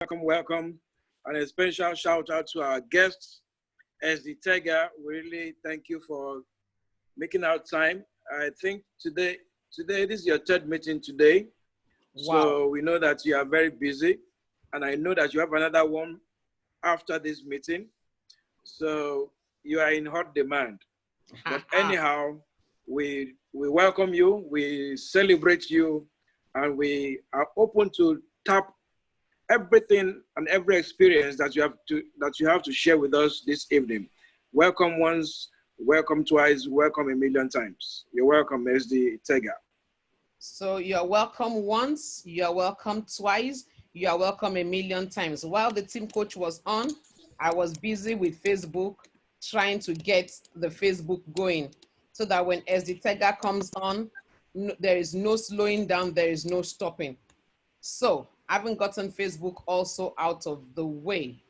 welcome. And a special shout out to our guests, SD Tega. We really thank you for making out time. I think today this is your third meeting today. Wow. So we know that you are very busy. And I know that you have another one after this meeting. So you are in hot demand. But anyhow, we welcome you, we celebrate you, and we are open to tap everything and every experience that you have to share with us this evening. Welcome once, welcome twice, welcome a million times. You're welcome, SD Tega. So you're welcome once, you're welcome twice, you are welcome a million times. While the team coach was on, I was busy with Facebook trying to get the Facebook going so that when SD Tega comes on, there is no slowing down, there is no stopping. So having gotten Facebook also out of the way,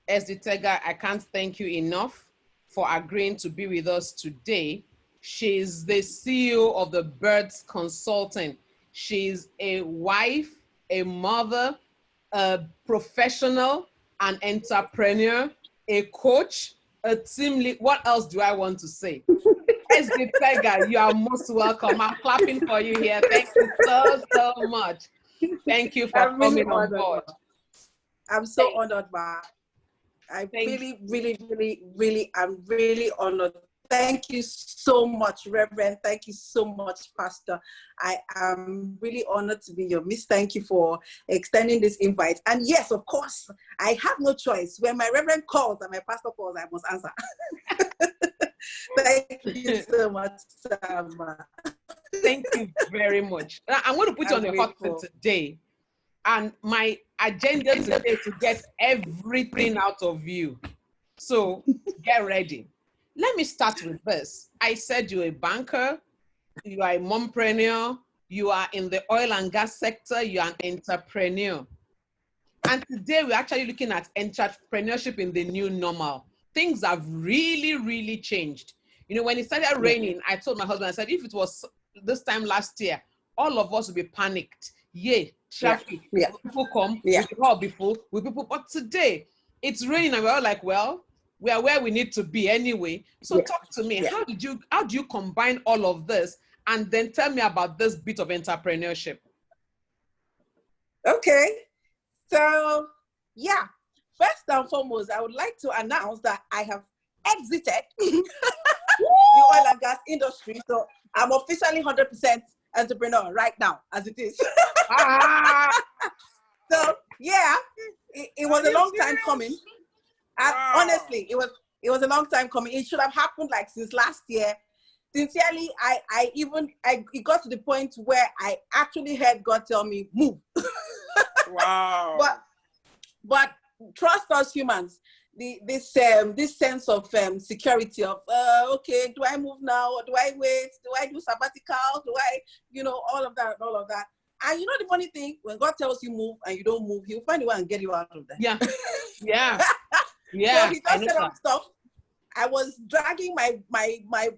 SD Tega, I can't thank you enough for agreeing to be with us today. She's the CEO of the Birds Consulting. She's a wife, a mother, a professional, an entrepreneur, a coach, a team lead. What else do I want to say? SD Tega, you are most welcome. I'm clapping for you here. Thank you so much. Thank you for coming on board. I'm so honored, Ma. I'm really honored. Thank you so much, Reverend. Thank you so much, Pastor. I am really honored to be your miss. Thank you for extending this invite. And yes, of course, I have no choice. When my Reverend calls and my pastor calls, I must answer. Thank you so much, Sama. Thank you very much. I'm going to put you on the hot seat today. And my agenda today is to get everything out of you. So get ready. Let me start with this. I said you're a banker, you are a mompreneur, you are in the oil and gas sector, you are an entrepreneur. And today we're actually looking at entrepreneurship in the new normal. Things have really changed. You know, when it started raining, I told my husband, I said, if it was this time last year, all of us would be panicked. Traffic, people come, we all be full with people. But today, it's raining and we're all like, well, we are where we need to be anyway. So talk to me. How do you combine all of this? And then tell me about this bit of entrepreneurship. Okay. So, first and foremost, I would like to announce that I have exited the oil and gas industry. So I'm officially 100% entrepreneur right now, as it is. So, it was a long time coming. Honestly, it was a long time coming. It should have happened like since last year. Sincerely, it got to the point where I actually heard God tell me, move. Wow. But trust us humans, this sense of security of, okay, do I move now? Or do I wait? Do I do sabbatical? Do I, all of that. And you know the funny thing, when God tells you move and you don't move, he'll find a way and get you out of there. Yeah. So he just set up stuff. I was dragging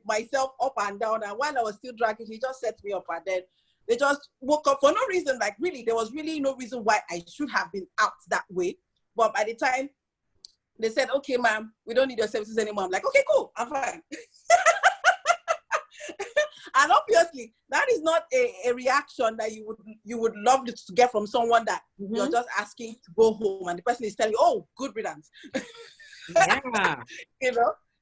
myself up and down, and while I was still dragging, he just set me up, and then they just woke up for no reason. Like really, there was really no reason why I should have been out that way. But by the time they said, "Okay, ma'am, we don't need your services anymore," I'm like, "Okay, cool, I'm fine." And obviously, that is not a reaction that you would love to get from someone that you're just asking to go home, and the person is telling you, "Oh, good riddance." Yeah.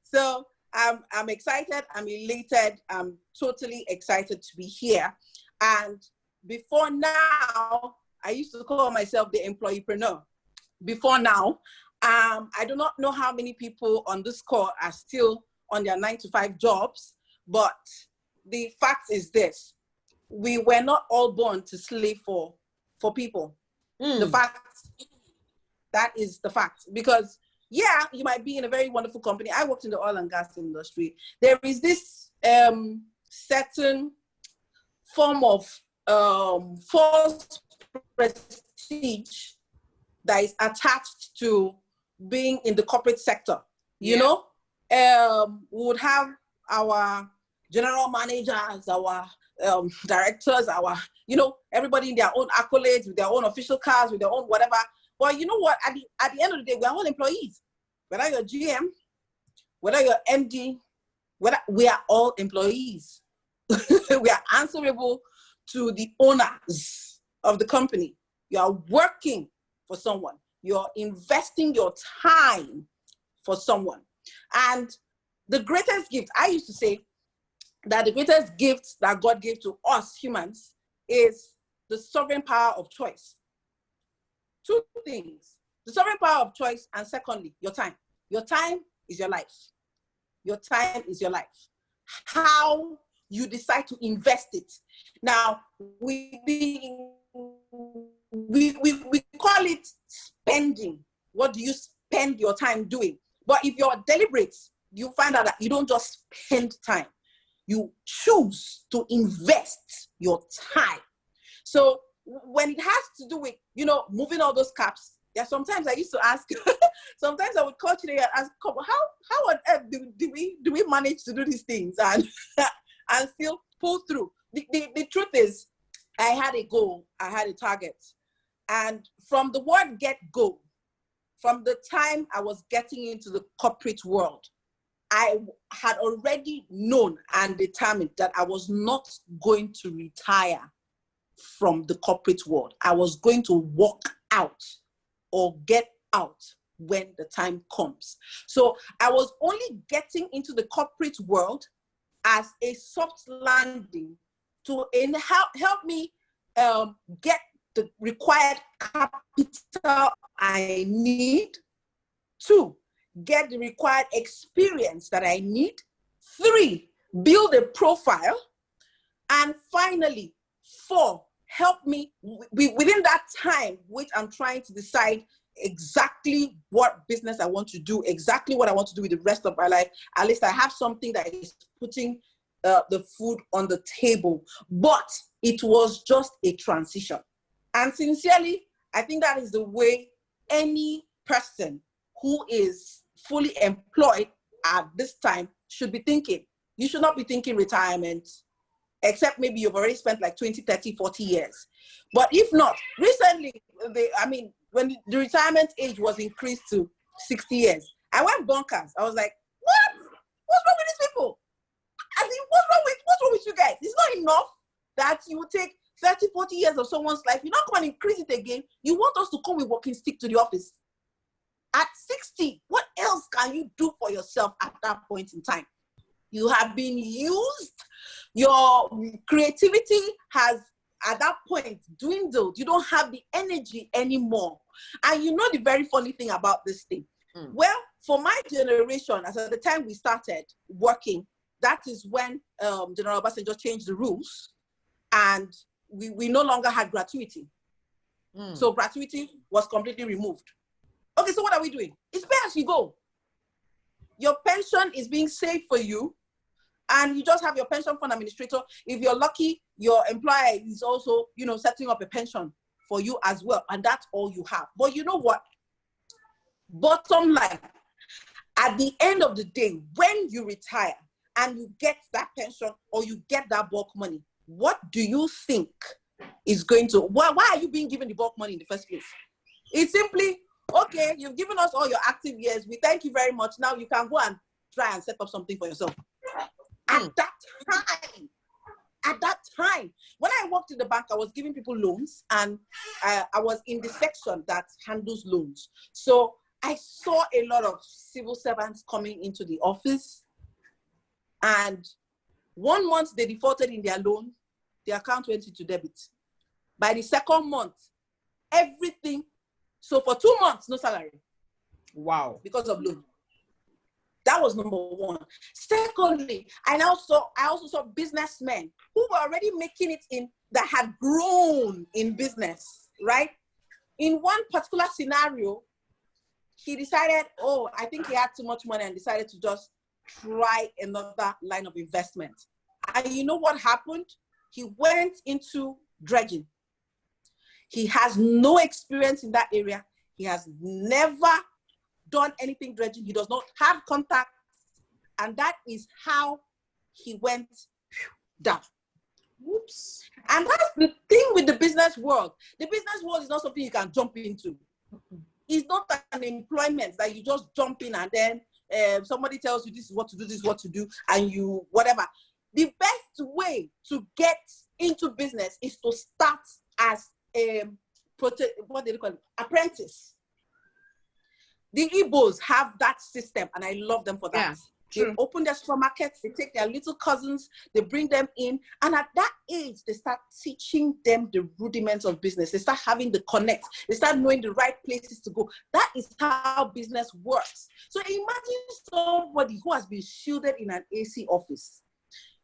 So I'm excited. I'm elated. I'm totally excited to be here. And before now, I used to call myself the employeepreneur. Before now, I do not know how many people on this call are still on their 9-to-5 jobs, but the fact is this: we were not all born to slave for people. That is the fact. Because you might be in a very wonderful company. I worked in the oil and gas industry. There is this certain form of false prestige that is attached to being in the corporate sector. You know, we would have our general managers, our directors, our, everybody in their own accolades, with their own official cars, with their own whatever. But you know what? At the end of the day, we are all employees. Whether you're GM, whether you're MD, we are all employees. We are answerable to the owners of the company. You are working for someone. You're investing your time for someone. And the greatest gift, I used to say that the greatest gift that God gave to us humans is the sovereign power of choice. Two things: the sovereign power of choice, and secondly, your time. Your time is your life. Your time is your life. How you decide to invest it. Now, we call it spending. What do you spend your time doing? But if you're deliberate, you find out that you don't just spend time. You choose to invest your time. So when it has to do with, moving all those caps, sometimes I used to ask, sometimes I would call today and ask, how on earth do we manage to do these things and and still pull through? The truth is, I had a goal, I had a target. And from the word get go, from the time I was getting into the corporate world, I had already known and determined that I was not going to retire from the corporate world. I was going to walk out or get out when the time comes. So I was only getting into the corporate world as a soft landing to help me get the required capital I need. 2, get the required experience that I need. 3, build a profile. And finally, 4, help me within that time, which I'm trying to decide exactly what business I want to do, exactly what I want to do with the rest of my life. At least I have something that is putting the food on the table. But it was just a transition. And sincerely, I think that is the way any person who is fully employed at this time should be thinking. You should not be thinking retirement, except maybe you've already spent like 20, 30, 40 years. But if not, recently, when the retirement age was increased to 60 years, I went bonkers. I was like, what? What's wrong with these people? I mean, what's wrong with you guys? It's not enough that you will take 30, 40 years of someone's life. You're not going to increase it again. You want us to come with walking stick to the office. At 60, what else can you do for yourself at that point in time? You have been used. Your creativity has, at that point, dwindled. You don't have the energy anymore. And you know the very funny thing about this thing? Well, for my generation, as at the time we started working, that is when General Obasanjo changed the rules, and we no longer had gratuity. So gratuity was completely removed. Okay, so what are we doing? It's pay as you go. Your pension is being saved for you, and you just have your pension fund administrator. If you're lucky, your employer is also, setting up a pension for you as well, and that's all you have. But you know what? Bottom line, at the end of the day, when you retire and you get that pension or you get that bulk money, what do you think is going to, why are you being given the bulk money in the first place? It's simply, okay, you've given us all your active years. We thank you very much. Now you can go and try and set up something for yourself. At that time, when I worked in the bank, I was giving people loans, and I was in the section that handles loans. So I saw a lot of civil servants coming into the office, and 1 month they defaulted in their loan, the account went into debit. By the second month, everything. So for 2 months, no salary. Wow. Because of loan. That was number one. Secondly, I also saw businessmen who were already making it in, that had grown in business, right? In one particular scenario, he decided, I think he had too much money, and decided to just try another line of investment. And you know what happened? He went into dredging. He has no experience in that area. He has never done anything dredging. He does not have contacts. And that is how he went down. Oops. And that's the thing with the business world. The business world is not something you can jump into. It's not an employment that you just jump in and then somebody tells you this is what to do, this is what to do, and you whatever. The best way to get into business is to start as a what do they call it? Apprentice. The Igbos have that system, and I love them for that. Yeah. They open their supermarkets, they take their little cousins, they bring them in, and at that age, they start teaching them the rudiments of business. They start having the connect. They start knowing the right places to go. That is how business works. So imagine somebody who has been shielded in an AC office.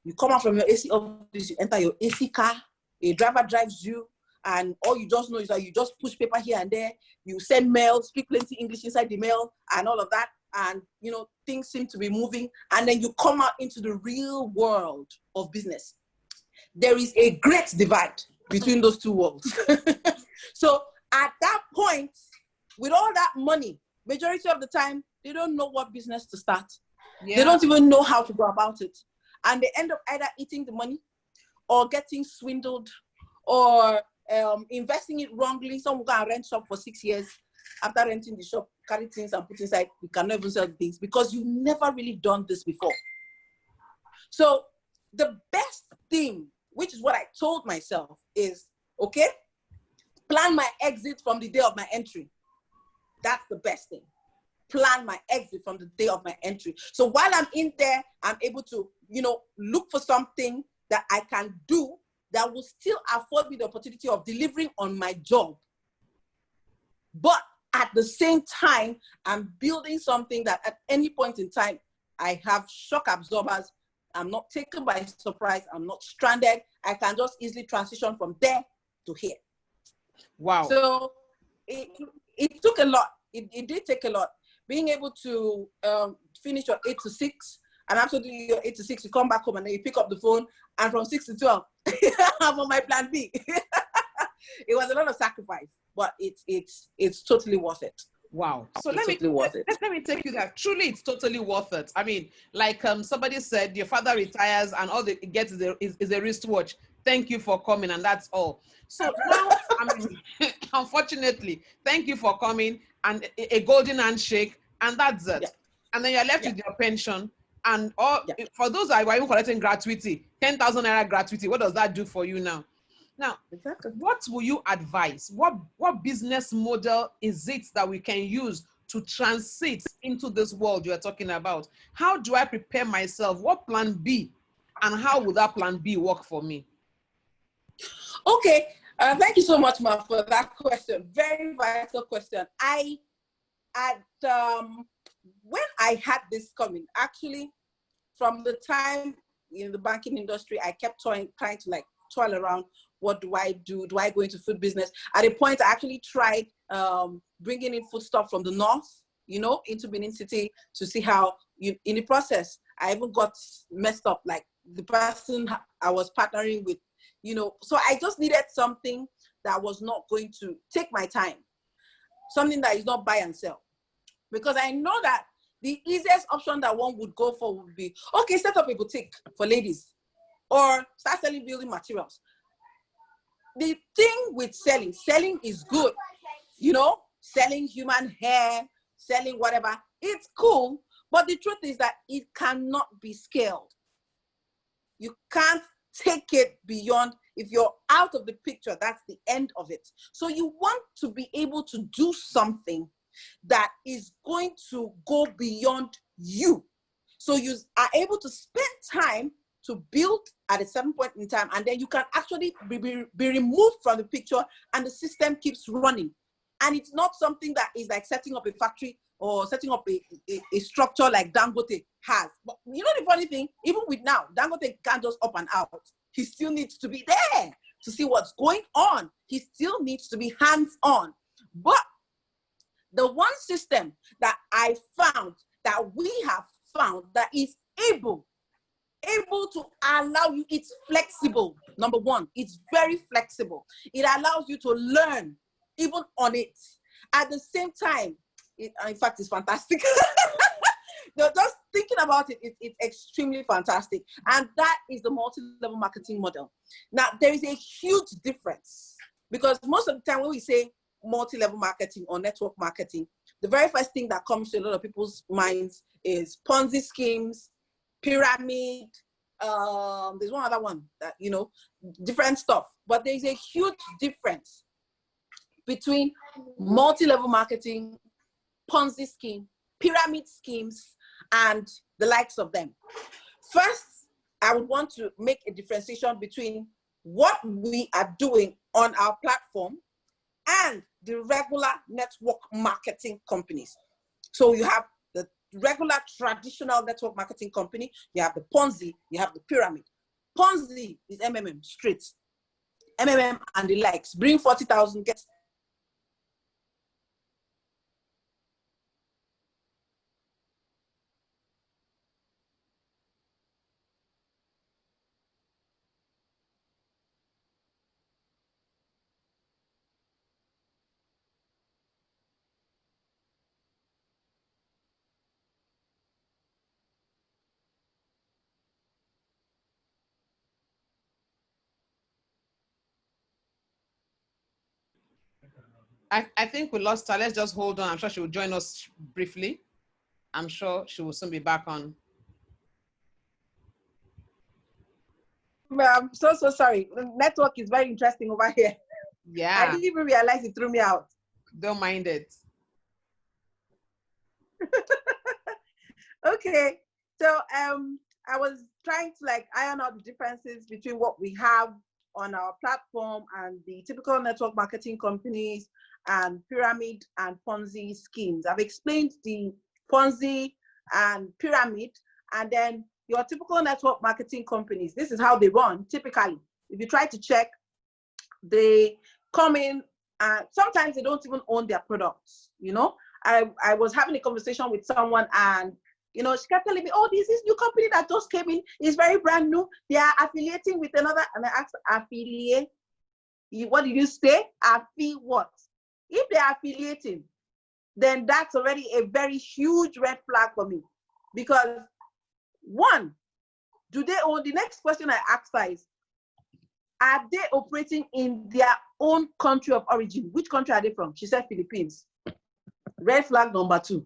You come out from your AC office, you enter your AC car, a driver drives you, and all you just know is that you just push paper here and there, you send mail, speak plenty English inside the mail, and all of that. And, you know, things seem to be moving. And then you come out into the real world of business. There is a great divide between those two worlds. So at that point, with all that money, majority of the time, they don't know what business to start. Yeah. They don't even know how to go about it. And they end up either eating the money or getting swindled or investing it wrongly. Some will go and rent shop for 6 years. After renting the shop, carry things and put inside, you cannot even sell things because you've never really done this before. So the best thing, which is what I told myself, is, okay, plan my exit from the day of my entry. That's the best thing. Plan my exit from the day of my entry. So while I'm in there, I'm able to, you know, look for something that I can do that will still afford me the opportunity of delivering on my job. But at the same time, I'm building something that at any point in time, I have shock absorbers. I'm not taken by surprise. I'm not stranded. I can just easily transition from there to here. Wow. So it took a lot. It did take a lot. Being able to finish your 8 to 6, and after doing your 8 to 6, you come back home and then you pick up the phone, and from 6 to 12, I'm on my plan B. It was a lot of sacrifice, but it's totally worth it. Wow. So let me take you there. Truly, it's totally worth it. I mean, like somebody said, your father retires and all it gets is a wristwatch. Thank you for coming, and that's all. So now, I mean, unfortunately, thank you for coming and a golden handshake, and that's it. Yeah. And then you're left with your pension. And all for those that are even collecting gratuity, 10,000 naira gratuity, what does that do for you now? Now, exactly. What will you advise? What business model is it that we can use to transit into this world you're talking about? How do I prepare myself? What plan B? And how will that plan B work for me? Okay. Thank you so much, Ma, for that question. Very vital question. When I had this coming, actually, from the time in the banking industry, I kept trying to like toil around. What do I do? Do I go into food business? At a point, I actually tried bringing in foodstuff from the north, you know, into Benin City to see how, in the process, I even got messed up. Like the person I was partnering with, you know, so I just needed something that was not going to take my time, something that is not buy and sell. Because I know that the easiest option that one would go for would be, okay, set up a boutique for ladies or start selling building materials. The thing with selling is good, you know, selling human hair, selling whatever, it's cool, but the truth is that it cannot be scaled. You can't take it beyond. If you're out of the picture, that's the end of it. So you want to be able to do something that is going to go beyond you. So you are able to spend time to build at a certain point in time, and then you can actually be removed from the picture and the system keeps running. And it's not something that is like setting up a factory or setting up a structure like Dangote has. But you know the funny thing, even with now, Dangote can't just up and out. He still needs to be there to see what's going on. He still needs to be hands-on. But the one system that I found, that we have found, that is able to allow you, it's flexible. Number one, it's very flexible. It allows you to learn even on it. At the same time, in fact, it's fantastic. just thinking about it, it's extremely fantastic. And that is the multi-level marketing model. Now, there is a huge difference because most of the time when we say multi-level marketing or network marketing, the very first thing that comes to a lot of people's minds is Ponzi schemes, pyramid, there's one other one that, you know, different stuff. But there's a huge difference between multi-level marketing, Ponzi scheme, pyramid schemes, and the likes of them. First, I would want to make a differentiation between what we are doing on our platform and the regular network marketing companies. So you have the regular traditional network marketing company, you have the Ponzi, you have the pyramid. Ponzi is MMM, straight. MMM and the likes, bring 40,000, get. I think we lost her. Let's just hold on. I'm sure she will join us briefly. I'm sure she will soon be back on. I'm so sorry. The network is very interesting over here. Yeah. I didn't even realize it threw me out. Don't mind it. Okay. So I was trying to like iron out the differences between what we have on our platform and the typical network marketing companies and pyramid and Ponzi schemes. I've explained the Ponzi and pyramid, and then your typical network marketing companies. This is how they run typically. If you try to check, they come in and sometimes they don't even own their products. You know, I was having a conversation with someone and, you know, she kept telling me, oh, this is new company that just came in. It's very brand new. They are affiliating with another. And I asked, affiliate? What did you say? Affi what? If they are affiliating, then that's already a very huge red flag for me. Because one, do they own? The next question I asked her is, are they operating in their own country of origin? Which country are they from? She said Philippines. Red flag number 2.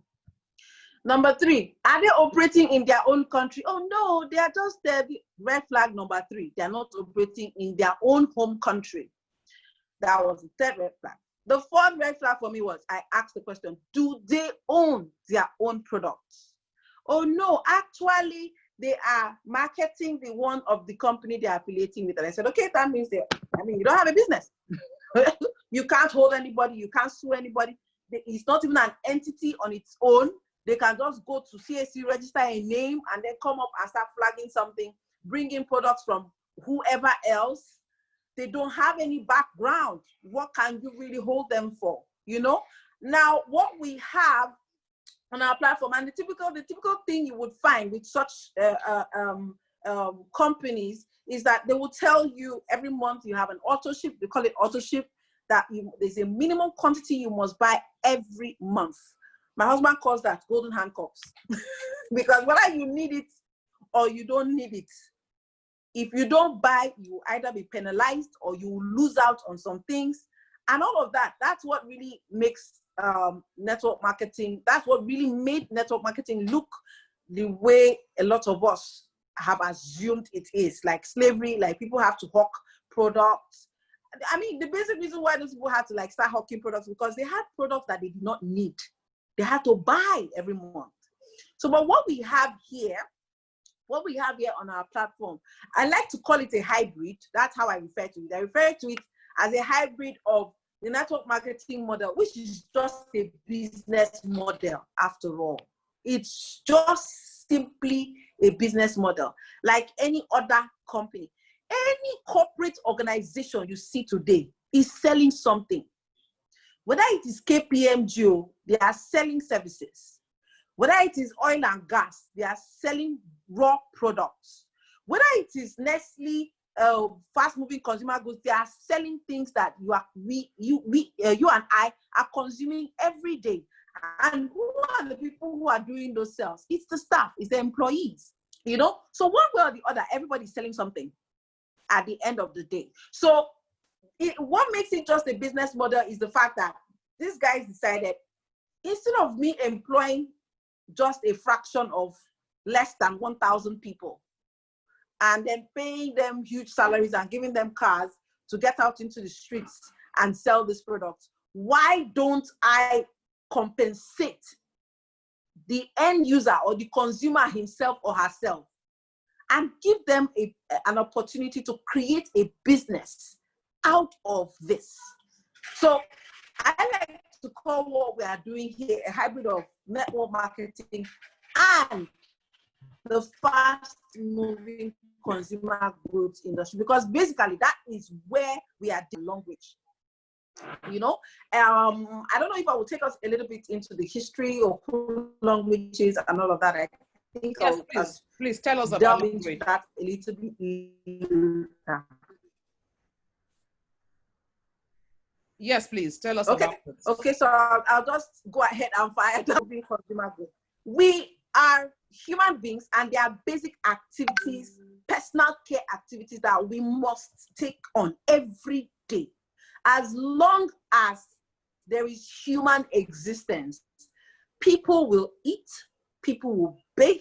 Number 3, are they operating in their own country? Oh no, they are just there. Red flag number 3, they are not operating in their own home country. That was the 3rd red flag. The 4th red flag for me was, I asked the question, do they own their own products? Oh no, actually, they are marketing the one of the company they are affiliating with. And I said, okay, that means you don't have a business. You can't hold anybody, you can't sue anybody. It's not even an entity on its own. They can just go to CAC, register a name, and then come up and start flagging something, bring in products from whoever else. They don't have any background. What can you really hold them for? You know? Now, what we have on our platform, and the typical thing you would find with such companies is that they will tell you every month you have an auto ship. They call it auto ship, that there's a minimum quantity you must buy every month. My husband calls that golden handcuffs because whether you need it or you don't need it, if you don't buy, you will either be penalized or you will lose out on some things. And all of that, that's what really makes network marketing, that's what really made network marketing look the way a lot of us have assumed it is, like slavery, like people have to hawk products. I mean, the basic reason why those people had to like start hawking products because they had products that they did not need. They had to buy every month. So, but what we have here on our platform, I like to call it a hybrid. That's how I refer to it. I refer to it as a hybrid of the network marketing model, which is just a business model after all. It's just simply a business model, like any other company. Any corporate organization you see today is selling something. Whether it is KPMG, they are selling services. Whether it is oil and gas, they are selling raw products. Whether it is Nestle fast-moving consumer goods. They are selling things that you and I are consuming every day. And who are the people who are doing those sales? It's the staff, it's the employees, you know? So one way or the other, everybody's selling something at the end of the day. So what makes it just a business model is the fact that these guys decided, instead of me employing just a fraction of less than 1,000 people and then paying them huge salaries and giving them cars to get out into the streets and sell this product, why don't I compensate the end user or the consumer himself or herself and give them an opportunity to create a business out of this? So I like to call what we are doing here a hybrid of network marketing and the fast-moving consumer goods industry, because basically that is where we are doing Longridge. You know, I don't know if I will take us a little bit into the history of who Longridge is and all of that. I think yes, please tell us about into that a little bit later. Yes, please tell us about it. Okay, so I'll just go ahead and fire down consumer goods. We are human beings, and there are basic activities, personal care activities that we must take on every day. As long as there is human existence, people will eat, people will bathe,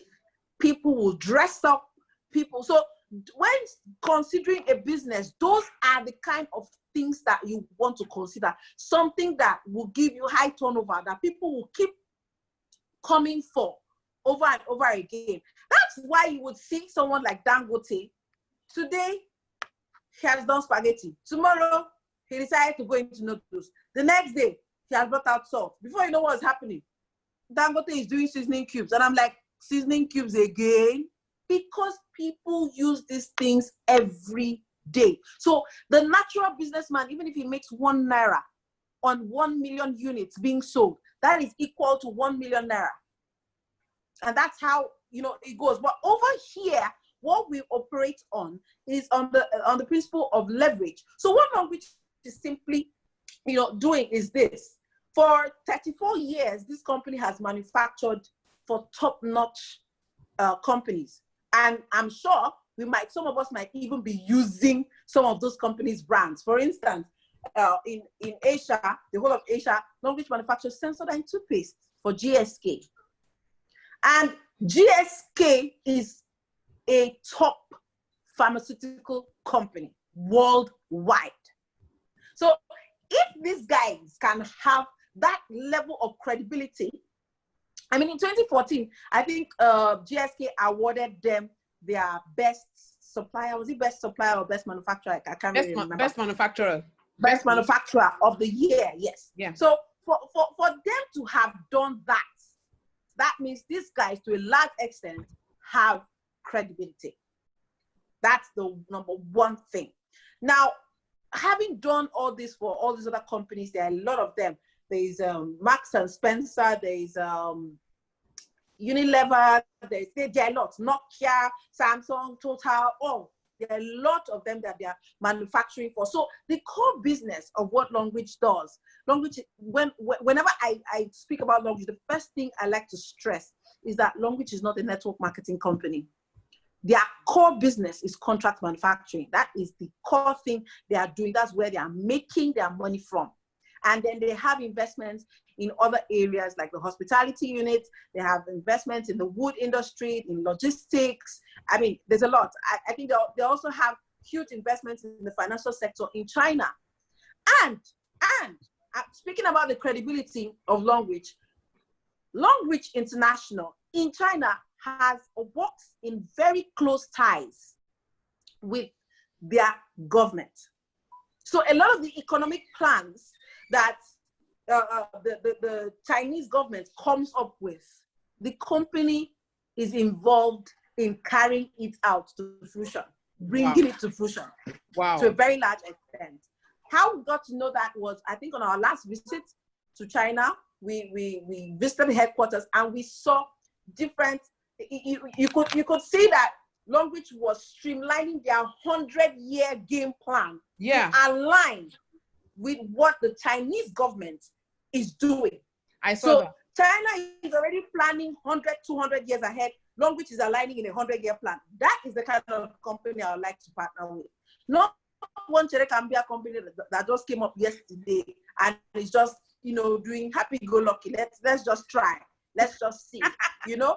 people will dress up, people. So when considering a business, those are the kind of things that you want to consider. Something that will give you high turnover, that people will keep coming for over and over again. That's why you would see someone like Dangote. Today, he has done spaghetti. Tomorrow, he decided to go into noodles. The next day, he has brought out salt. Before you know what's happening, Dangote is doing seasoning cubes. And I'm like, seasoning cubes again? Because people use these things every day. So the natural businessman, even if he makes 1 naira on 1 million units being sold, that is equal to 1 million naira. And that's how, you know, it goes. But over here, what we operate on is on the principle of leverage. So what Longridge is simply, you know, doing is this. For 34 years, this company has manufactured for top-notch companies. And I'm sure some of us might even be using some of those companies' brands. For instance, in Asia, the whole of Asia, Longridge manufactures Sensodyne toothpaste for GSK. And GSK is a top pharmaceutical company worldwide. So if these guys can have that level of credibility, I mean, in 2014, I think GSK awarded them their best supplier. Was it best supplier or best manufacturer? I can't really remember. Best manufacturer. Best manufacturer of the year, yes. Yeah. So for them to have done that, that means these guys, to a large extent, have credibility. That's the number one thing. Now, having done all this for all these other companies, there are a lot of them. There's Marks and Spencer, there's Unilever, there are a lot. Nokia, Samsung, Total, all. There are a lot of them that they are manufacturing for. So the core business of what Longridge does, Longridge, whenever I speak about Longridge, the first thing I like to stress is that Longridge is not a network marketing company. Their core business is contract manufacturing. That is the core thing they are doing. That's where they are making their money from. And then they have investments in other areas like the hospitality unit. They have investments in the wood industry, in logistics. I mean, there's a lot. I think they also have huge investments in the financial sector in China. And speaking about the credibility of Longridge, Longridge International in China works in very close ties with their government. So a lot of the economic plans that the Chinese government comes up with, the company is involved in carrying it out to fruition, bringing it to fruition to a very large extent. How we got to know that was, I think, on our last visit to China, we visited the headquarters and we saw different, you could see that Longridge was streamlining their 100-year game plan Yeah. to align with what the Chinese government is doing. I saw that. China is already planning 100, 200 years ahead. Longridge is aligning in a 100-year plan. That is the kind of company I would like to partner with. Not one Cambia company that just came up yesterday and is just, you know, doing happy-go-lucky. Let's just try. Let's just see. You know,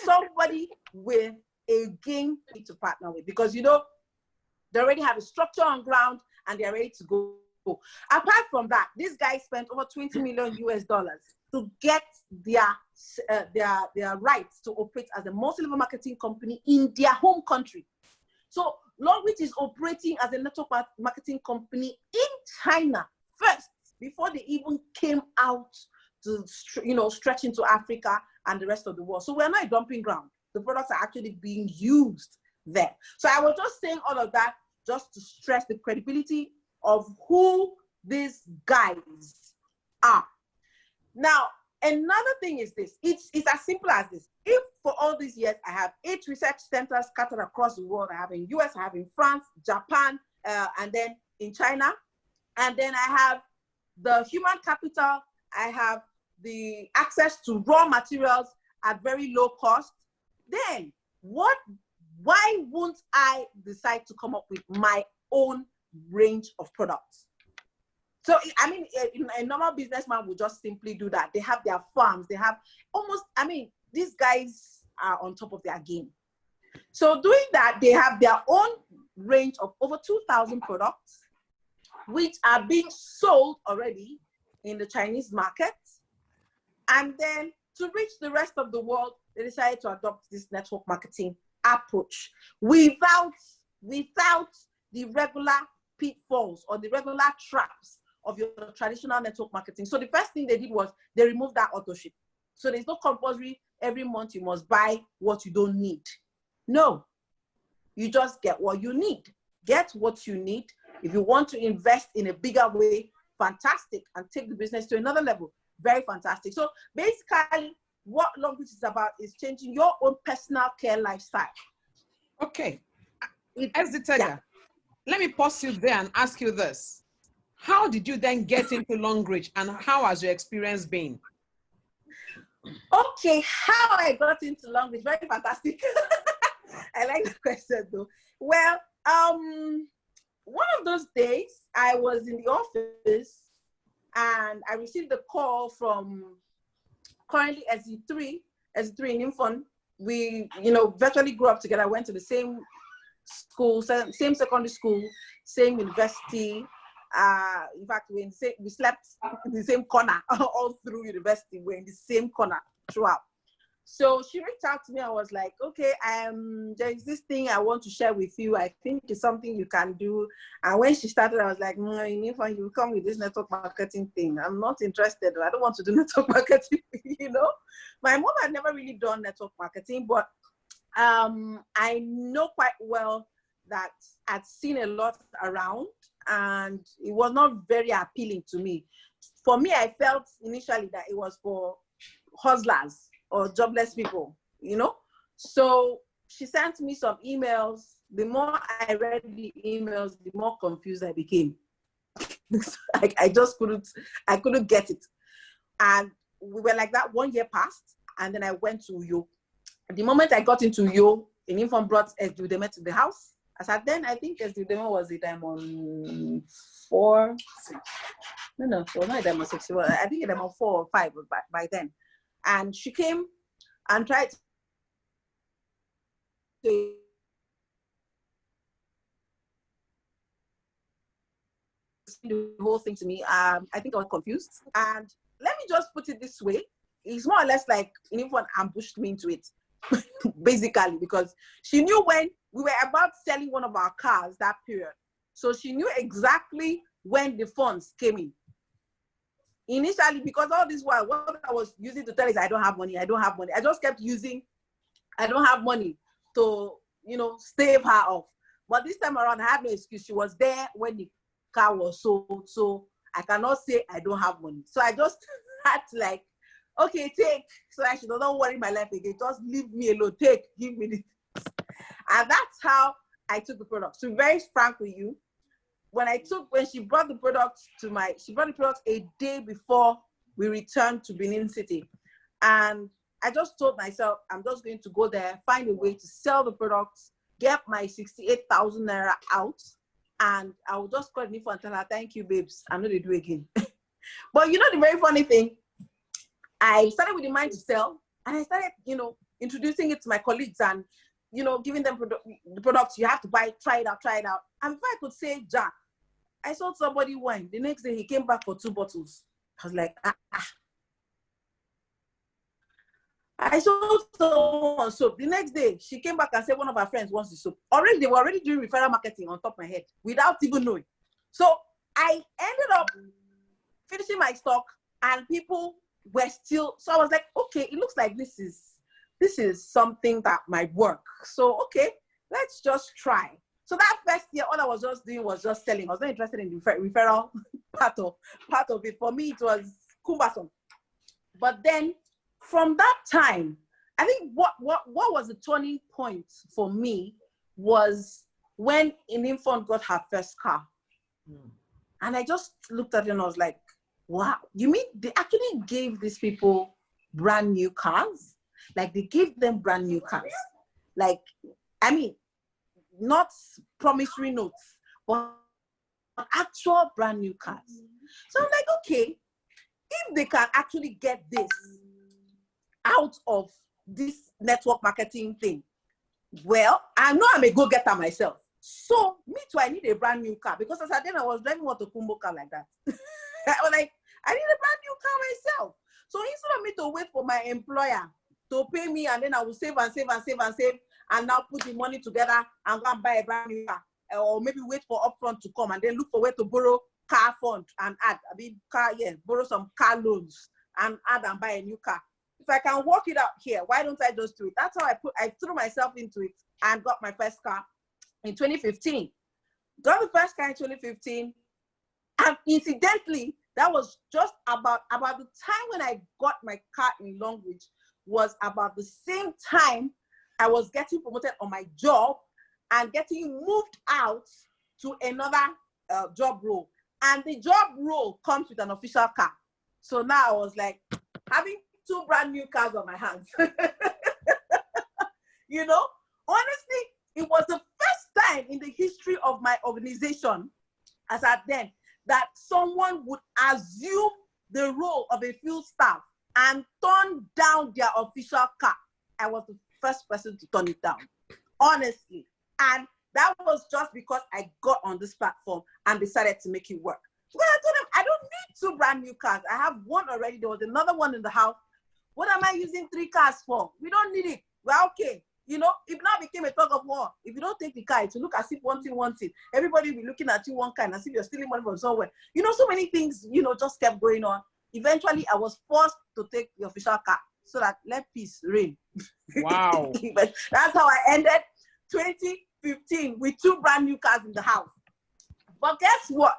somebody with a game to partner with, because, you know, they already have a structure on ground and they're ready to go. Apart from that, this guy spent over $20 million US to get their rights to operate as a multi-level marketing company in their home country. So Longridge is operating as a network marketing company in China first, before they even came out to, you know, stretch into Africa and the rest of the world. So we're not a dumping ground. The products are actually being used there. So I was just saying all of that just to stress the credibility of who these guys are. Now, another thing is this. It's as simple as this. If for all these years I have 8 research centers scattered across the world, I have in US, I have in France, Japan, and then in China, and then I have the human capital, I have the access to raw materials at very low cost, then why won't I decide to come up with my own range of products? So, I mean, a normal businessman would just simply do that. They have their farms, they have almost, I mean, these guys are on top of their game. So doing that, they have their own range of over 2,000 products, which are being sold already in the Chinese market. And then to reach the rest of the world, they decided to adopt this network marketing approach without the regular pitfalls or the regular traps of your traditional network marketing. So the first thing they did was they removed that auto ship. So there's no compulsory every month you must buy what you don't need. No, you just get what you need. Get what you need. If you want to invest in a bigger way, fantastic, and take the business to another level, very fantastic. So basically, what Longridge is about is changing your own personal care lifestyle. Okay. SD Tega, let me pause you there and ask you this. How did you then get into Longridge, and how has your experience been? Okay, how I got into Longridge, very fantastic. I like the question though. Well, one of those days I was in the office and I received a call from currently SD3 in Infon. We, you know, virtually grew up together, went to the same school, same secondary school, same university. In fact, we slept in the same corner all through university. We're in the same corner throughout. So she reached out to me. I was like, okay, there's this thing I want to share with you. I think it's something you can do. And when she started, I was like, no, you come with this network marketing thing. I'm not interested. I don't want to do network marketing. You know, my mom had never really done network marketing, but I know quite well that I'd seen a lot around and it was not very appealing to me. For me, I felt initially that it was for hustlers or jobless people, you know? So she sent me some emails. The more I read the emails, the more confused I became. I couldn't get it. And we were like that. 1 year passed, and then I went to Uyo. The moment I got into Uyo, an Infon brought SD Tega to the house. As at then, I think SD Tega was the time on 4, 6. No, it was not a time on 6. I think it was on 4 or 5 by then. And she came and tried to the whole thing to me. I think I was confused. And let me just put it this way. It's more or less like Infon ambushed me into it, basically, because she knew when we were about selling one of our cars that period. So she knew exactly when the funds came in. Initially, because all this while, what I was using to tell is I don't have money. I just kept using, I don't have money to, you know, stave her off. But this time around, I had no excuse. She was there when the car was sold. So I cannot say I don't have money. So I just had to like, okay, take. So I should not worry my life again. Just leave me alone. Take, give me this. And that's how I took the product. To be very frank with you, when she brought the product she brought the product a day before we returned to Benin City. And I just told myself, I'm just going to go there, find a way to sell the products, get my 68,000 naira out, and I will just call Nifo and tell her, thank you, babes. I know they do again. But you know, the very funny thing, I started with the mind to sell, and I started, introducing it to my colleagues and, giving them the products. You have to buy, try it out. And before I could say Jack, I sold somebody wine. The next day he came back for 2 bottles. I was like, I sold someone soap. The next day she came back and said one of her friends wants the soap. They were already doing referral marketing on top of my head without even knowing. So I ended up finishing my stock, and people were still. So I was like, okay, it looks like this is something that might work. So okay, let's just try. So that first year, all I was just doing was just selling. I was not interested in the referral part of it. For me, it was cumbersome. But then from that time, I think what was the turning point for me was when Infant got her first car. And I just looked at it and I was like, wow, you mean they actually gave these people brand new cars? Like they gave them brand new cars. Like, I mean, not promissory notes, but actual brand new cars. So I'm like, okay, if they can actually get this out of this network marketing thing, well, I know I'm a go-getter myself. So me too, I need a brand new car, because as I did, I was driving a Kumbo car like that. I was like, I need a brand new car myself. So instead of me to wait for my employer to pay me, and then I will save and now put the money together and go and buy a brand new car, or maybe wait for upfront to come and then look for where to borrow car fund and borrow some car loans and add and buy a new car. If I can work it out here, why don't I just do it? That's how I threw myself into it and got my first car in 2015. Got the first car in 2015. And incidentally, that was just about the time when I got my car in Longridge, was about the same time I was getting promoted on my job and getting moved out to another job role. And the job role comes with an official car. So now I was like having 2 brand new cars on my hands. Honestly, it was the first time in the history of my organization, as at then, that someone would assume the role of a field staff and turn down their official car. I was the first person to turn it down, honestly. And that was just because I got on this platform and decided to make it work. So I told them, I don't need 2 brand new cars. I have 1 already. There was another one in the house. What am I using 3 cars for? We don't need it. We're okay. It now became a tug of war. If you don't take the car, it will look as if one thing. Everybody will be looking at you one kind, as if you're stealing money from somewhere. So many things, just kept going on. Eventually, I was forced to take the official car so that let peace reign. Wow. But that's how I ended 2015 with 2 brand new cars in the house. But guess what?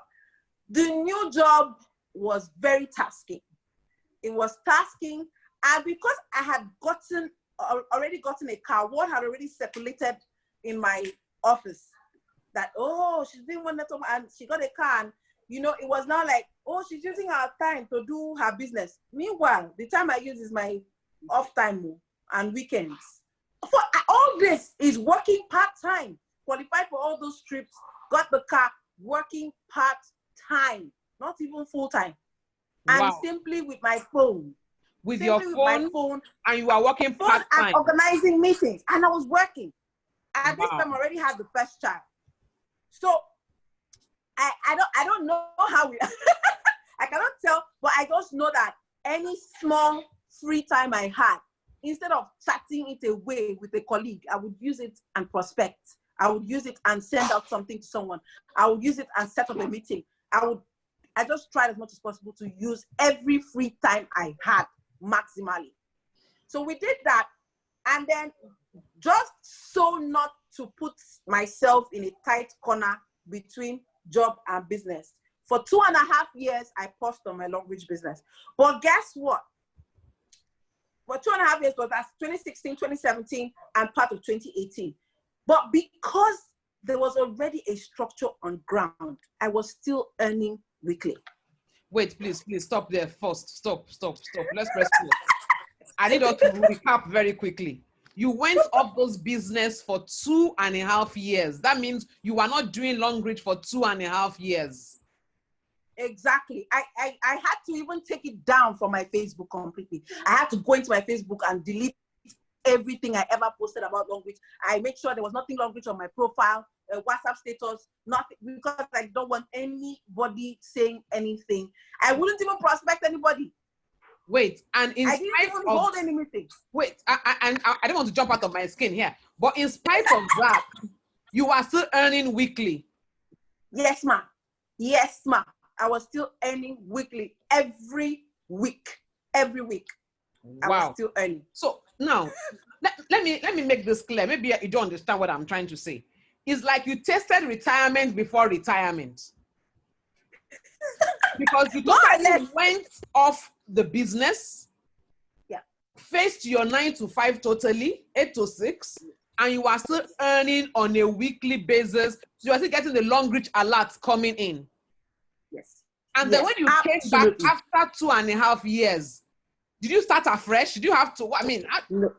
The new job was very tasking. It was tasking. And because I had already gotten a car, what had already circulated in my office that, oh, she's doing one network and she got a car, and it was now like, oh, she's using her time to do her business. Meanwhile, the time I use is my off time and weekends. For all this is working part-time, qualified for all those trips, got the car, working part-time, not even full-time. And wow. simply with my phone. With your phone, and you are working part-time. And organizing meetings, and I was working. At this time, I already had the first child. So I don't know how I cannot tell, but I just know that any small free time I had, instead of chatting it away with a colleague, I would use it and prospect. I would use it and send out something to someone. I would use it and set up a meeting. I just tried as much as possible to use every free time I had maximally. So we did that, and then just so not to put myself in a tight corner between job and business. For 2.5 years, I paused on my Longridge business. But guess what? For 2.5 years, but that's 2016, 2017, and part of 2018. But because there was already a structure on ground, I was still earning weekly. Wait, please, stop there first. Stop. Let's press pause. I need us to recap very quickly. You went off those business for 2.5 years. That means you were not doing Longridge for 2.5 years. Exactly. I had to even take it down from my Facebook completely. I had to go into my Facebook and delete everything I ever posted about Longridge. I made sure there was nothing Longridge on my profile, WhatsApp status, nothing, because I don't want anybody saying anything. I wouldn't even prospect anybody. Wait, and I didn't even hold any meeting. Wait, I don't want to jump out of my skin here, but in spite of that, you are still earning weekly. Yes, ma'am. Yes, ma'am. I was still earning weekly every week. Every week. Wow. I was still earning. So now, let me make this clear. Maybe you don't understand what I'm trying to say. It's like you tested retirement before retirement. Because you totally went off the business, faced your 9 to 5 totally, 8 to 6, and you are still earning on a weekly basis. So you are still getting the Longridge alerts coming in. Yes. And then when you came back after 2.5 years, did you start afresh? Did you have to? I mean, no.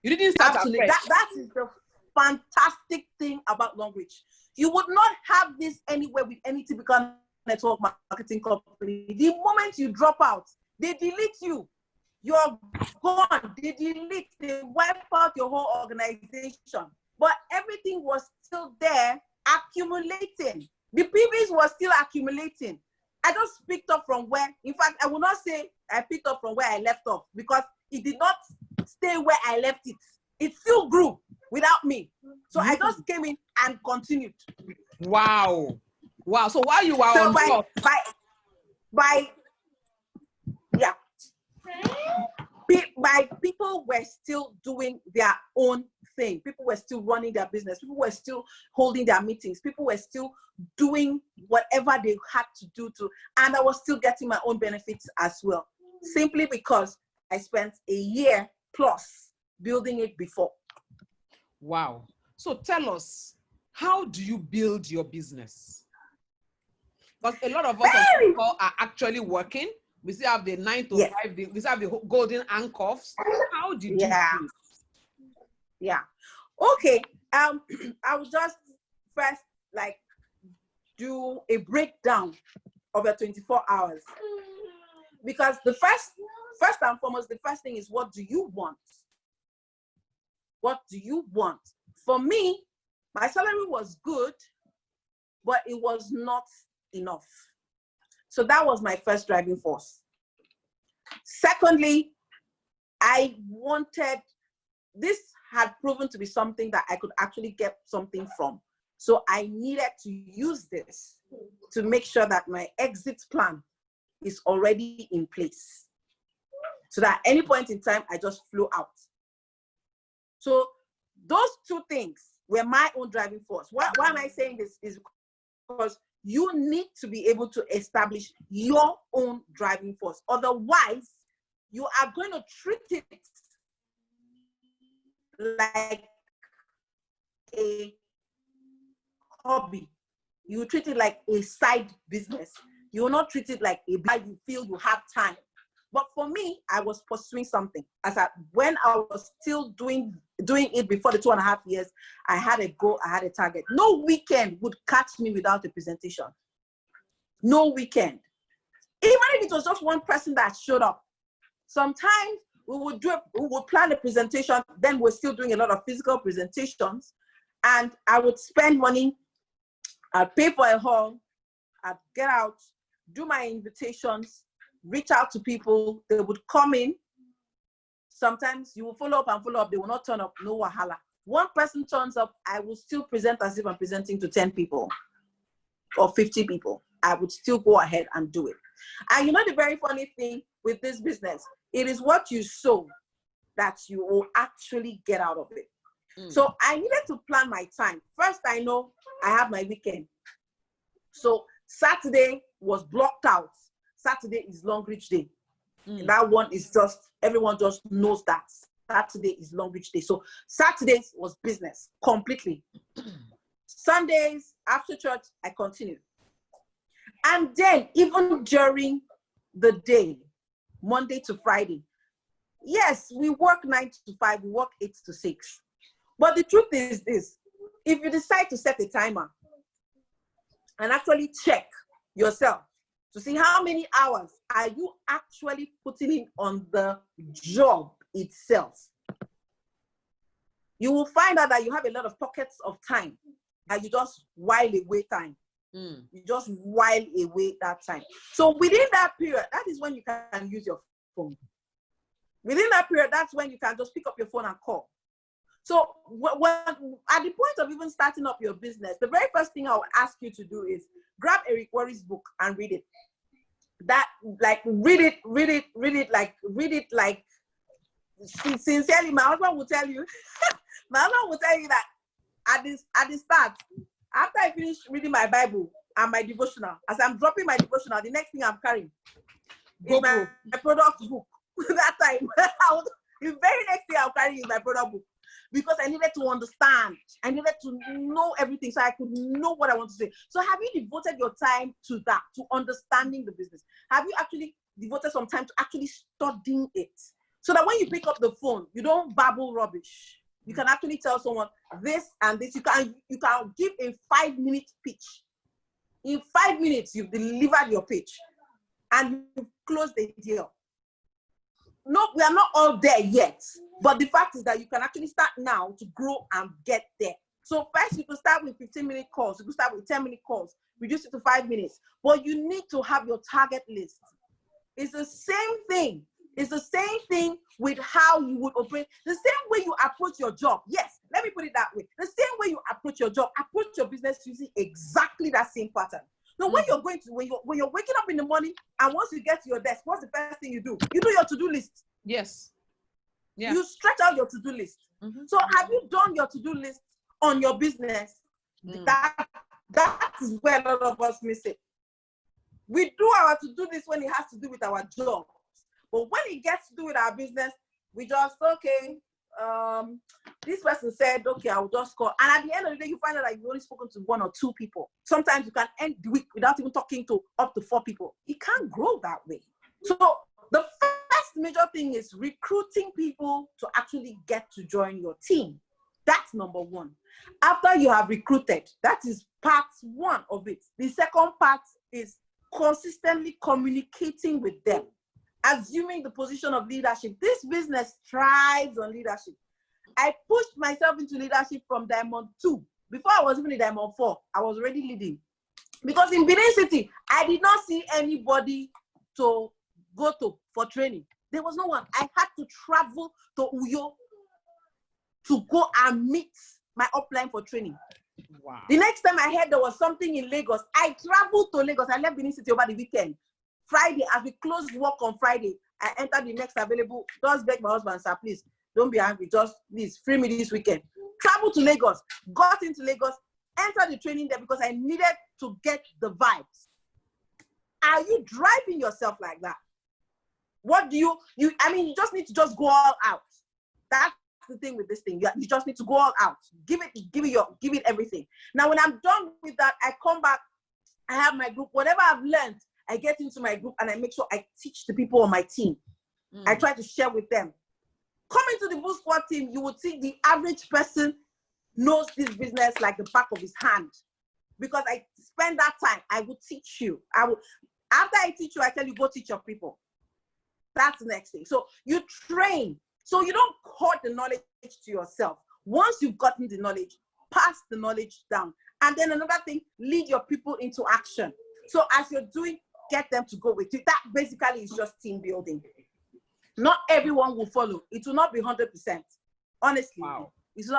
You didn't start afresh. That is the fantastic thing about Longridge. You would not have this anywhere with any typical network marketing company. The moment you drop out, they delete you. You're gone. They delete, they wipe out your whole organization. But everything was still there, accumulating. The PBs were still accumulating. I just picked up from where, in fact, I will not say I picked up from where I left off, because it did not stay where I left it. It still grew without me. So I just came in and continued. Wow. Wow. So while you were on top, people were still doing their own thing. People were still running their business. People were still holding their meetings. People were still doing whatever they had to do and I was still getting my own benefits as well. Simply because I spent a year plus building it before. Wow. So tell us, how do you build your business? Because a lot of us are actually working. We still have the 9 to 5, we still have the golden handcuffs. How did you do this? Yeah. Okay. I will just first do a breakdown of your 24 hours. Because the first and foremost, the first thing is, what do you want? What do you want? For me, my salary was good, but it was not enough. So that was my first driving force. Secondly, I wanted, this had proven to be something that I could actually get something from. So I needed to use this to make sure that my exit plan is already in place. So that at any point in time, I just flew out. So those two things were my own driving force. Why am I saying this? Is because you need to be able to establish your own driving force. Otherwise, you are going to treat it like a hobby. You treat it like a side business. You will not treat it like a buy you feel you have time. But for me, I was pursuing something. When I was still doing it before the 2.5 years, I had a goal, I had a target. No weekend would catch me without a presentation. No weekend. Even if it was just one person that showed up. Sometimes we would plan a presentation, then we're still doing a lot of physical presentations, and I would spend money, I'd pay for a hall, I'd get out, do my invitations, reach out to people, they would come in. Sometimes you will follow up, they will not turn up, no wahala. One person turns up, I will still present as if I'm presenting to 10 people or 50 people. I would still go ahead and do it. And you know the very funny thing with this business, it is what you sow that you will actually get out of it. So I needed to plan my time. First, I know I have my weekend. So Saturday was blocked out. Saturday is Longridge Day. That one is just, everyone just knows that. Saturday is Longridge day. So Saturdays was business completely. Sundays after church, I continued. And then even during the day, Monday to Friday, yes, we work 9 to 5, we work 8 to 6. But the truth is this, if you decide to set a timer and actually check yourself to see how many hours are you actually putting in on the job itself, you will find out that you have a lot of pockets of time and you just while away time. You just while away that time. So within that period, that is when you can use your phone. Within that period, that's when you can just pick up your phone and call. So when, at the point of even starting up your business, the very first thing I will ask you to do is grab Eric Worre's book and read it. Read it like sincerely. My husband will tell you, that at the start, after I finish reading my Bible and my devotional, as I'm dropping my devotional, the next thing I'm carrying is my product book. That time, the very next thing I'll carry is my product book, because I needed to understand. I needed to know everything so I could know what I want to say. So have you devoted your time to that, to understanding the business? Have you actually devoted some time to actually studying it? So that when you pick up the phone, you don't babble rubbish. You can actually tell someone this and this. You can give a 5-minute pitch. In 5 minutes, you've delivered your pitch and you've closed the deal. No, we are not all there yet. But the fact is that you can actually start now to grow and get there. So first, you can start with 15-minute calls. You can start with 10-minute calls. Reduce it to 5 minutes. But you need to have your target list. It's the same thing. It's the same thing with how you would operate. The same way you approach your job. Yes, let me put it that way. The same way you approach your job, approach your business using exactly that same pattern. So when you're when you're waking up in the morning, and once you get to your desk, what's the first thing you do? You do your to-do list. Yes. Yeah. You stretch out your to-do list. So have you done your to-do list on your business? That is where a lot of us miss it. We do our to-do list when it has to do with our job. But when it gets to do with our business, we just, okay, this person said, okay, I'll just call. And at the end of the day, you find out that you've only spoken to 1 or 2 people. Sometimes you can end the week without even talking to up to 4 people. It can't grow that way. So the first major thing is recruiting people to actually get to join your team. That's number 1. After you have recruited, that is part 1 of it. The second part is consistently communicating with them. Assuming the position of leadership. This business thrives on leadership. I pushed myself into leadership from Diamond 2. Before I was even in Diamond 4, I was already leading. Because in Benin City, I did not see anybody to go to for training. There was no one. I had to travel to Uyo to go and meet my upline for training. Wow. The next time I heard there was something in Lagos, I traveled to Lagos. I left Benin City over the weekend. Friday, as we closed work on Friday, I entered the next available. Just beg my husband, sir, please, don't be angry. Just please, free me this weekend. Travel to Lagos, got into Lagos, entered the training there because I needed to get the vibes. Are you driving yourself like that? What do you just need to just go all out. That's the thing with this thing. You just need to go all out. Give it everything. Now, when I'm done with that, I come back, I have my group, whatever I've learned, I get into my group and I make sure I teach the people on my team. I try to share with them. Coming to the Boost Squad team, you would see the average person knows this business like the back of his hand. Because I spend that time, I will teach you. After I teach you, I tell you, go teach your people. That's the next thing. So you train. So you don't hoard the knowledge to yourself. Once you've gotten the knowledge, pass the knowledge down. And then another thing, lead your people into action. So as you're doing, get them to go with you. That basically is just team building. Not everyone will follow. It will not be 100%. Honestly, wow. It will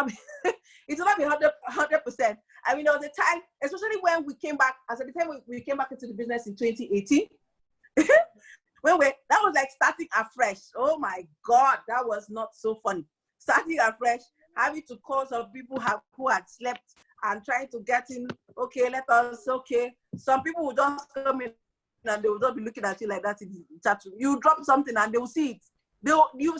not be 100%. I mean, there was a time, especially when we came back, as at the time we came back into the business in 2018, that was like starting afresh. Oh my God, that was not so funny. Starting afresh, having to call some people who had slept and trying to get in, okay, Some people will just come in and they will just be looking at you like that in chat room. You drop something and they will see it. you will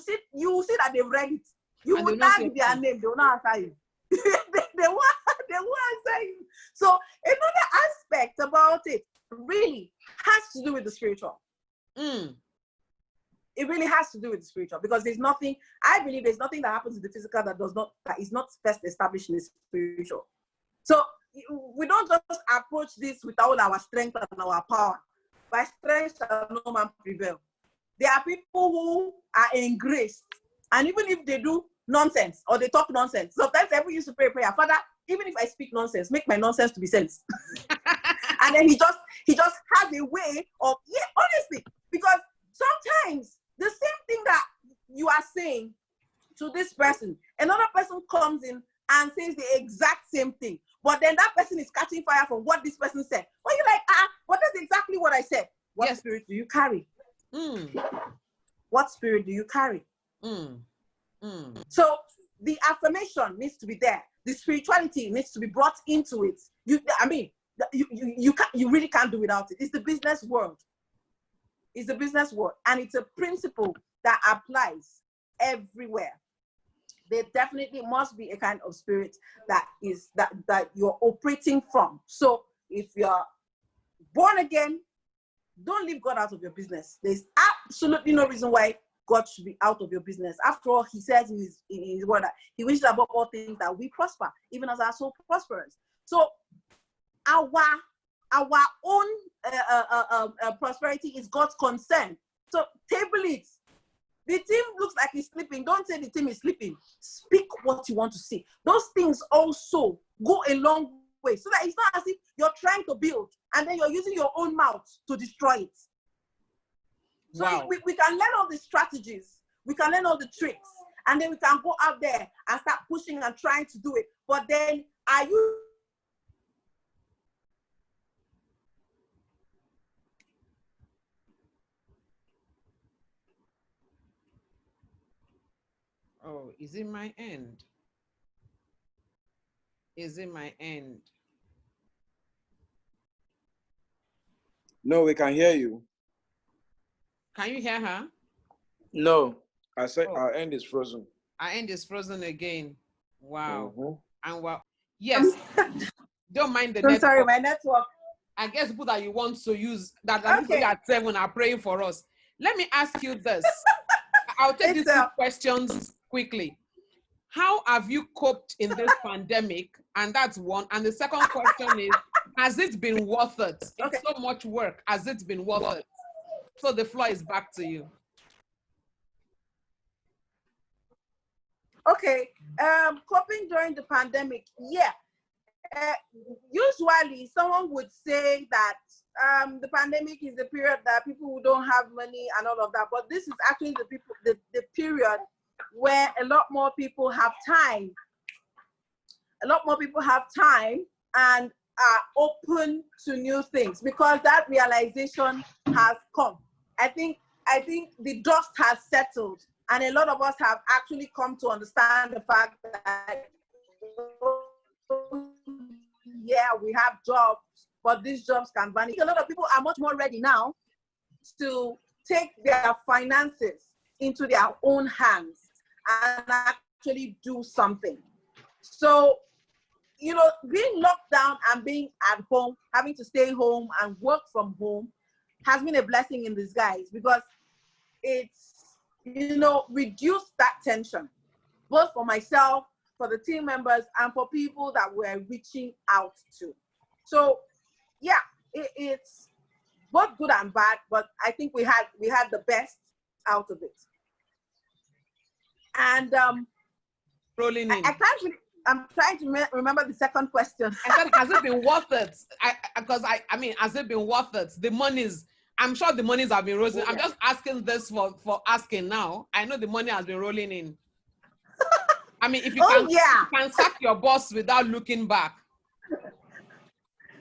see that they've read it. You And will they'll not tag say their anything. name, they will not answer you. they won't answer you. So another aspect about it really has to do with the spiritual. It really has to do with the spiritual, because there's nothing, I believe there's nothing that happens in the physical that is not first established in the spiritual. So we don't just approach this with all our strength and our power. By strength shall no man prevail. There are people who are engraced, and even if they do nonsense or they talk nonsense, sometimes everyone used to pray a prayer, Father, even if I speak nonsense, make my nonsense to be sense. And then he just has a way of, yeah, honestly, because sometimes the same thing that you are saying to this person, another person comes in and says the exact same thing, but then that person is catching fire from what this person said. But you're like, but that's exactly what I said. What spirit do you carry? What spirit do you carry? So the affirmation needs to be there. The spirituality needs to be brought into it. You really can't do without it. It's the business world. It's the business world, and it's a principle that applies everywhere. There definitely must be a kind of spirit that you're operating from. So if you're born again, don't leave God out of your business. There's absolutely no reason why God should be out of your business. After all, he says in his word that he wishes above all things that we prosper, even as our soul prospers. So our own prosperity is God's concern. So table it. The team looks like it's sleeping. Don't say the team is sleeping. Speak what you want to say. Those things also go a long way, so that it's not as if you're trying to build and then you're using your own mouth to destroy it. So we can learn all the strategies, we can learn all the tricks, and then we can go out there and start pushing and trying to do it. But then are you Oh, is it my end? Is it my end? No, we can hear you. Can you hear her? No, I said our end is frozen. Our end is frozen again. Wow. Mm-hmm. And wow. Yes. Don't mind the I'm network. sorry, my network. I guess people that you want to use that at 7 are praying for us. Let me ask you this. I'll take these 2 questions quickly. How have you coped in this pandemic? And that's one. And the second question is, has it been worth it? It's so much work. Has it been worth it? So the floor is back to you. Okay. Coping during the pandemic. Yeah. Usually someone would say that the pandemic is the period that people who don't have money and all of that, but this is actually the period where a lot more people have time. A lot more people have time and are open to new things, because that realization has come. I think the dust has settled, and a lot of us have actually come to understand the fact that we have jobs, but these jobs can vanish. A lot of people are much more ready now to take their finances into their own hands and actually do something. So, being locked down and being at home, having to stay home and work from home has been a blessing in disguise, because it's, reduced that tension, both for myself, for the team members, and for people that we're reaching out to. So, yeah, it's both good and bad, but I think we had the best out of it. And rolling in. I can't really, I'm trying to remember the second question. I said, has it been worth it? I mean, has it been worth it? The monies, I'm sure the monies have been rolling. I'm just asking this for asking now. I know the money has been rolling in. I mean, if you you can sack your boss without looking back.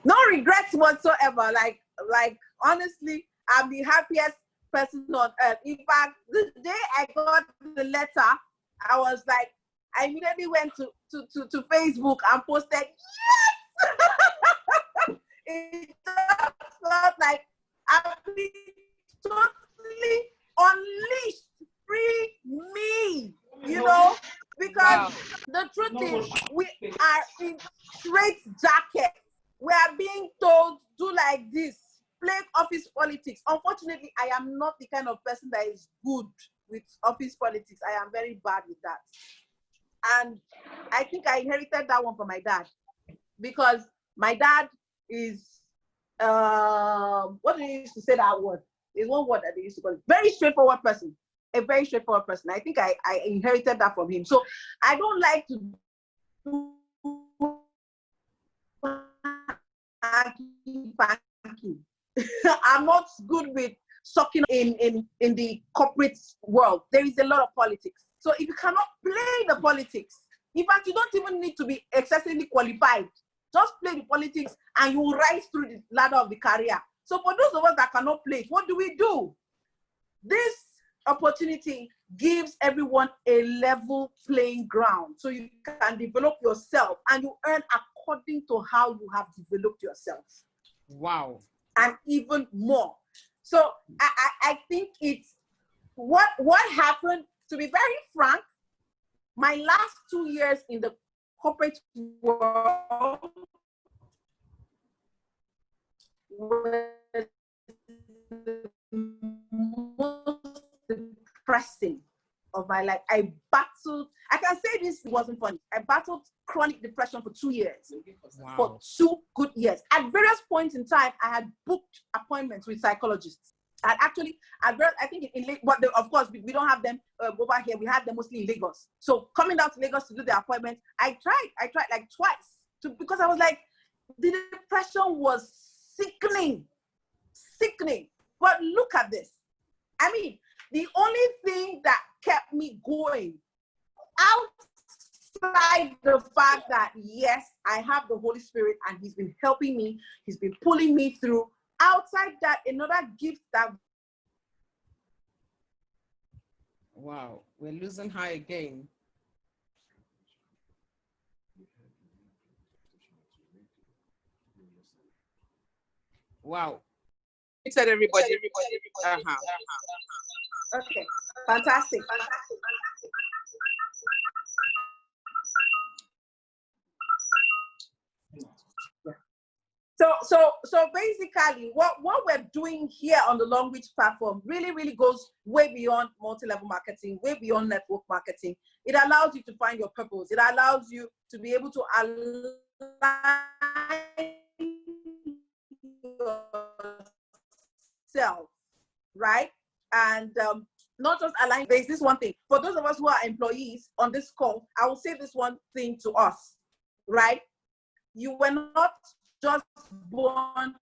No regrets whatsoever. Like honestly, I'm the happiest person on earth. In fact, the day I got the letter, I was like, I immediately went to Facebook and posted, yes! It just felt like I've been totally unleashed, free Because the truth is, we are in straight jackets. We are being told, do like this, play office politics. Unfortunately, I am not the kind of person that is good with office politics. I am very bad with that. And I think I inherited that one from my dad, because my dad is, what do you used to say that word? There's one word that they used to call it. Very straightforward person. A very straightforward person. I think I inherited that from him. So I don't like to do I'm not good with sucking in the corporate world. There is a lot of politics. So if you cannot play the politics, in fact, you don't even need to be excessively qualified. Just play the politics and you will rise through the ladder of the career. So for those of us that cannot play it, what do? This opportunity gives everyone a level playing ground, so you can develop yourself and you earn according to how you have developed yourself. Wow. And even more. So I think it's what happened, to be very frank, my last 2 years in the corporate world was the most depressing of my life. I can say this wasn't funny. I battled chronic depression for 2 years. Wow. For 2 good years. At various points in time, I had booked appointments with psychologists. And actually, I think of course, we don't have them over here. We had them mostly in Lagos. So coming down to Lagos to do the appointment, I tried like twice because I was like, the depression was sickening. But look at this. I mean, the only thing that kept me going, outside the fact that, yes, I have the Holy Spirit and he's been helping me, he's been pulling me through. Outside that, another gift that... Wow, we're losing her again. Wow. You said everybody. Okay, fantastic. So basically, what we're doing here on the Longridge platform really goes way beyond multi-level marketing, way beyond network marketing. It allows you to find your purpose. It allows you to be able to align yourself, right? And not just align. There's this one thing. For those of us who are employees on this call, I will say this one thing to us, right? You were not just born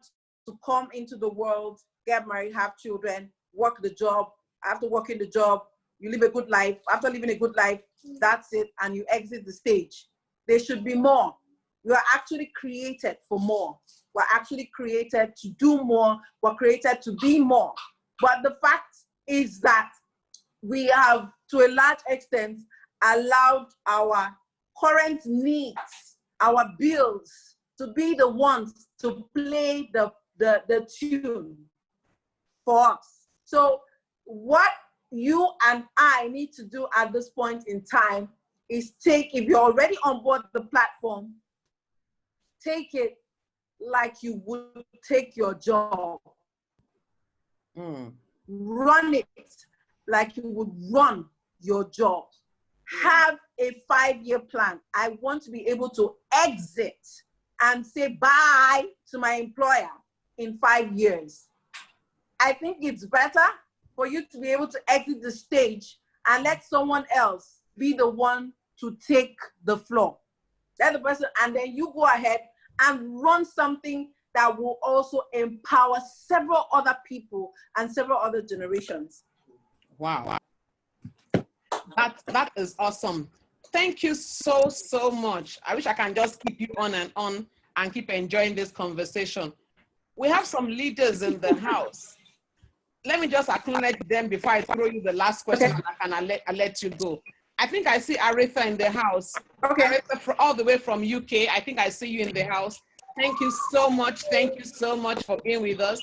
to come into the world, get married, have children, work the job. After working the job, you live a good life. After living a good life, that's it, and you exit the stage. There should be more. You are actually created for more. We're actually created to do more. We're created to be more. But the fact is that we have, to a large extent, allowed our current needs, our bills, to be the ones to play the tune for us. So what you and I need to do at this point in time is if you're already on board the platform, take it like you would take your job. Run it like you would run your job. Have a 5-year plan. I want to be able to exit and say bye to my employer in 5 years. I think it's better for you to be able to exit the stage and let someone else be the one to take the floor. Let the person, and then you go ahead and run something that will also empower several other people and several other generations. Wow. That is awesome. Thank you so much. I wish I can just keep you on and keep enjoying this conversation. We have some leaders in the house. Let me just acknowledge them before I throw you the last question, and I'll let you go. I think I see Aretha in the house. Okay. Aretha, all the way from UK. I think I see you in the house. Thank you so much. Thank you so much for being with us.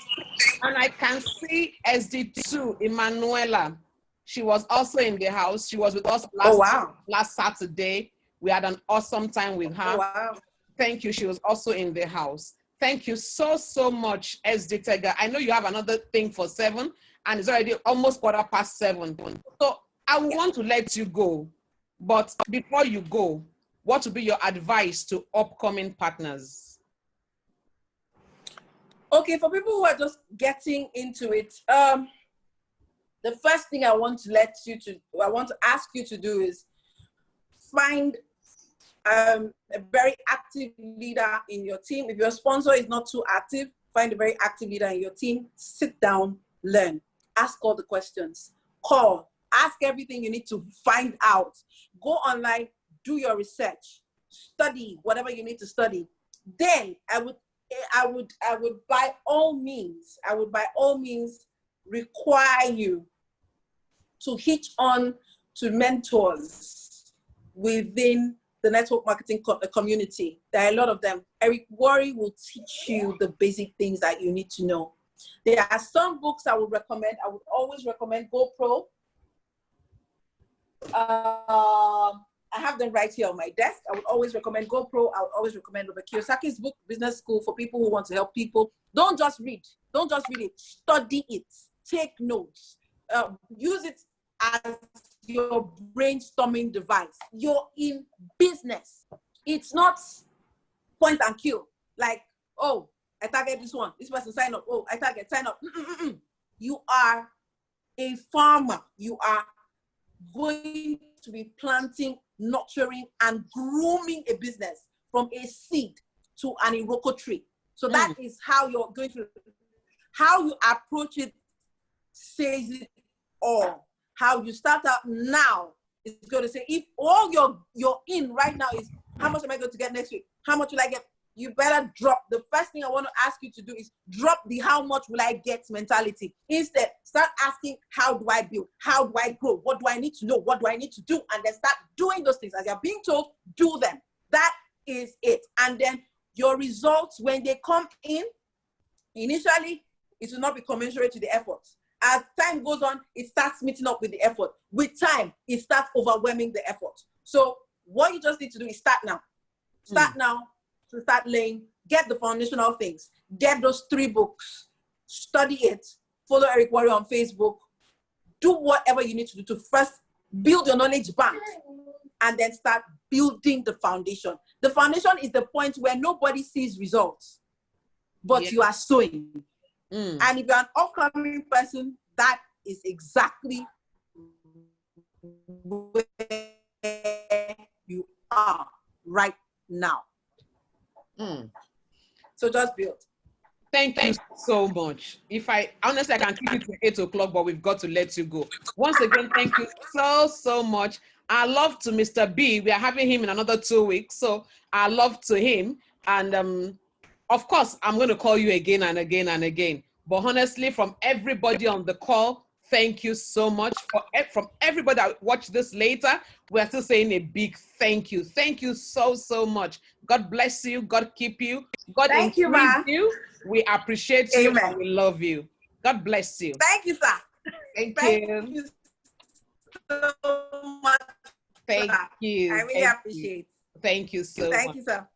And I can see SD2, Emanuela. She was also in the house. She was with us Oh, wow. last Saturday. We had an awesome time with her. Oh, wow. Thank you. She was also in the house. Thank you so, so much, SD Tega. I know you have another thing for 7, and it's already almost 7:15. So I want to let you go. But before you go, what would be your advice to upcoming partners? Okay, for people who are just getting into it, the first thing I want to ask you to do is find a very active leader in your team. If your sponsor is not too active, find a very active leader in your team. Sit down, learn, ask all the questions, call, ask everything you need to find out. Go online, do your research, study whatever you need to study. Then I would by all means require you to hitch on to mentors within the network marketing community. There are a lot of them. Eric Worre will teach you the basic things that you need to know. There are some books I would recommend. I would always recommend GoPro. I have them right here on my desk. I would always recommend GoPro. I would always recommend Robert Kiyosaki's book, Business School, for people who want to help people. Don't just read. Don't just read it. Study it. Take notes. Use it as your brainstorming device. You're in business. It's not point and kill. Like, oh, I target this one. This person sign up. Oh, I target, sign up. You are a farmer. You are going to be planting, nurturing, and grooming a business from a seed to an Iroko tree. So that is how you're going to, how you approach it says it all. How you start out now is going to say, if all you're in right now is, how much am I going to get next week? How much will I get? You better drop. The first thing I want to ask you to do is drop the how much will I get mentality. Instead, start asking, how do I build? How do I grow? What do I need to know? What do I need to do? And then start doing those things. As you're being told, do them. That is it. And then your results, when they come in, initially, it will not be commensurate to the effort. As time goes on, it starts meeting up with the effort. With time, it starts overwhelming the effort. So what you just need to do is start now. Start now to start laying, get the foundational things, get those 3 books, study it, follow Eric Worre on Facebook, do whatever you need to do to first build your knowledge bank and then start building the foundation. The foundation is the point where nobody sees results, but you are sowing. And if you're an upcoming person, that is exactly where you are right now. So just build. Thank you so much. Honestly, I can keep it to 8 o'clock, but we've got to let you go. Once again, thank you so much. I love to Mr. B. We are having him in another 2 weeks. So I love to him. And of course, I'm going to call you again and again and again. But honestly, from everybody on the call, thank you so much. From everybody that watch this later, we're still saying a big thank you. Thank you so much. God bless you. God keep you. God thank you, ma. You. We appreciate you. Amen. And we love you. God bless you. Thank you, sir. Thank you so much. Thank you. I really appreciate it. Thank you so much. Thank you, sir.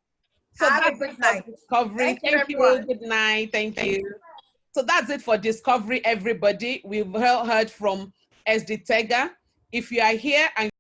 So have a good night. Discovery. Thank you. Good night. Thank you. So that's it for Discovery, everybody. We've heard from SD Tega. If you are here and